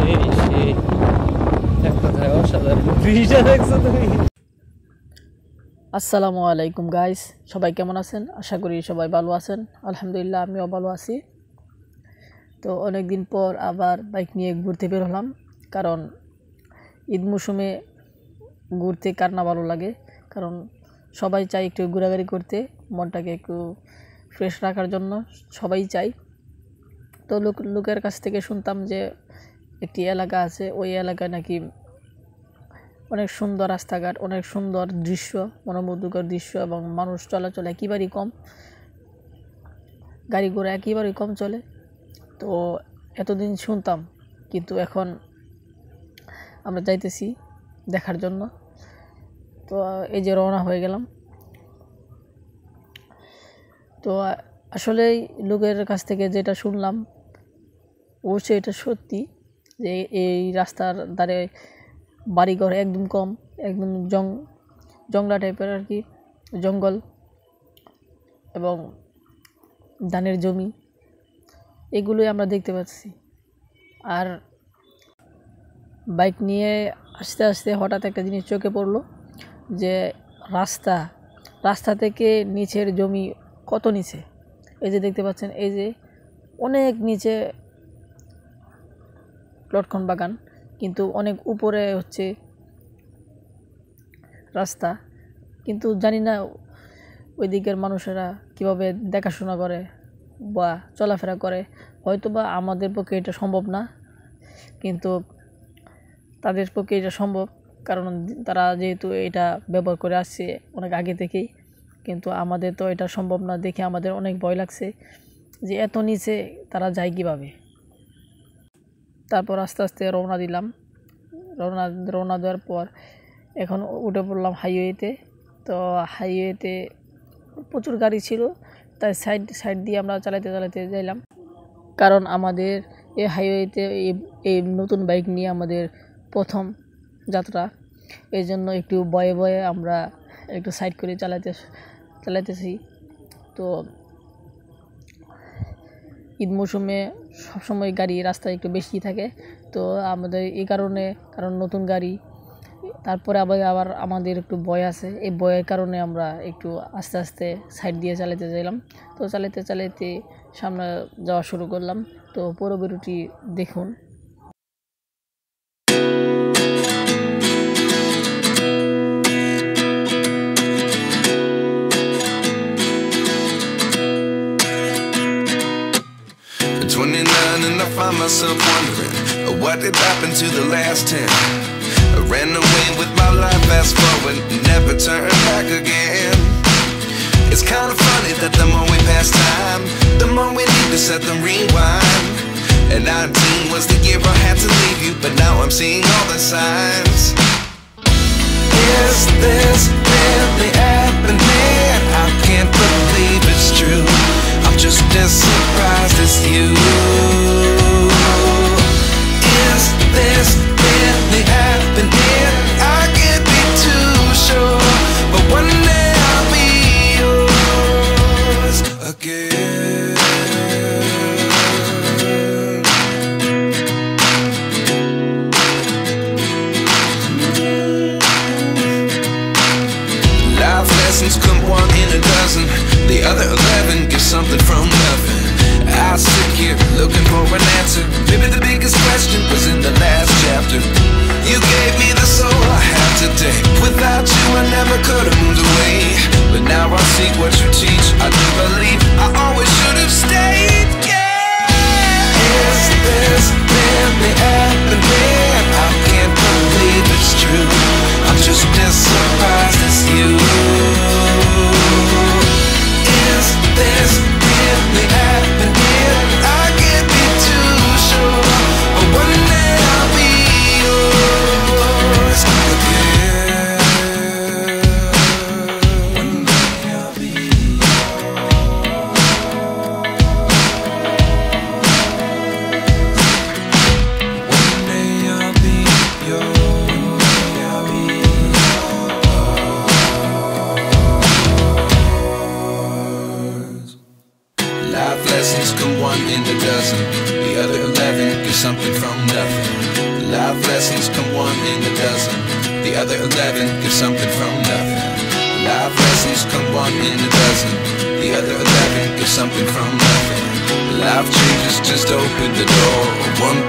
সেই সেই এক কথায় অসাধারণ ব্রিজটা দেখছো তুমি। আসসালামু আলাইকুম গাইস, সবাই কেমন আছেন? আশা করি সবাই ভালো আছেন। আলহামদুলিল্লাহ আমিও ভালো আছি। তো অনেক দিন পর আবার বাইক নিয়ে ঘুরতে বের হলাম, কারণ ঈদ মৌসুমে ঘুরতে কার না ভালো লাগে। কারণ সবাই চায় একটু ঘোরাঘুরি করতে, মনটাকে একটু ফ্রেশ রাখার জন্য সবাই চায়। তো লোকের কাছ থেকে শুনতাম যে একটি এলাকা আছে, ওই এলাকায় নাকি অনেক সুন্দর রাস্তাঘাট, অনেক সুন্দর দৃশ্য, মনোমুগ্ধকর দৃশ্য, এবং মানুষ চলাচল একেবারেই কম, গাড়ি ঘোড়া একেবারেই কম চলে। তো এতদিন শুনতাম, কিন্তু এখন আমরা যাইতেছি দেখার জন্য। তো এই যে রওনা হয়ে গেলাম। তো আসলেই লোকের কাছ থেকে যেটা শুনলাম অবশ্যই এটা সত্যি, যে এই রাস্তার ধারে বাড়িঘর একদম কম, একদম জংলা টাইপের আর কি, জঙ্গল এবং ধানের জমি, এগুলোই আমরা দেখতে পাচ্ছি। আর বাইক নিয়ে আস্তে আস্তে হঠাৎ একটা জিনিস চোখে পড়লো, যে রাস্তা থেকে নিচের জমি কত নিচে। এই যে দেখতে পাচ্ছেন, এই যে অনেক নিচে লটকন বাগান, কিন্তু অনেক উপরে হচ্ছে রাস্তা। কিন্তু জানি না ওই দিকের মানুষেরা কীভাবে দেখাশোনা করে বা চলাফেরা করে। হয়তো বা আমাদের পক্ষে এটা সম্ভব না, কিন্তু তাদের পক্ষে এটা সম্ভব, কারণ তারা যেহেতু এটা ব্যবহার করে আসছে অনেক আগে থেকেই। কিন্তু আমাদের তো এটা সম্ভব না, দেখে আমাদের অনেক ভয় লাগছে যে এত নিচে তারা যায় কীভাবে। তারপর আস্তে আস্তে রওনা দিলাম। রওনা দেওয়ার পর এখন উঠে পড়লাম হাইওয়েতে। তো হাইওয়েতে প্রচুর গাড়ি ছিল, তাই সাইড দিয়ে আমরা চালাতে যাইলাম। কারণ আমাদের এই হাইওয়েতে এই নতুন বাইক নিয়ে আমাদের প্রথম যাত্রা, এই জন্য একটু ভয়ে ভয়ে আমরা একটু সাইড করে চালাইতেছি। তো ঈদ মৌসুমে সবসময় গাড়ি রাস্তায় একটু বেশি থাকে, তো আমাদের এই কারণ নতুন গাড়ি, তারপরে আবার আমাদের একটু ভয় আছে। এই ভয়ের কারণে আমরা একটু আস্তে আস্তে সাইড দিয়ে চালাতে চাইলাম। তো চালাতে সামনে যাওয়া শুরু করলাম। তো পুরো ভিডিওটি দেখুন। And I find myself wondering what did happen to the last 10. I ran away with my life, fast forward, never turn back again. It's kind of funny that the more we pass time, the more we need to set the rewind. And 19 was the year I had to leave you, but now I'm seeing all the signs. Is this really happening? I can't believe it's true. I'm just as surprised as you. Is this really happening? I can't be too sure, but one day I'll be yours again. Life lessons come one in a dozen, the other 11 get something from nothing. I sit here looking for an answer. Maybe the biggest question was in the last chapter. You gave me the soul I have today. Without you I never could have moved away, but now I see what you teach. I do believe I always should have stayed. Yeah. Is this really happening? I can't believe it's true. I'm just as surprised as you. Is this really happening? I can't be too sure, but one day I'll be yours again. One day I'll be One day I'll be yours. Life lessons come one in a dozen, the other 11 get something from nothing. Life lessons come one in a dozen. The other 11 give something from nothing. Life lessons come one in a dozen. The other 11 give something from nothing. Life changes just open the door. One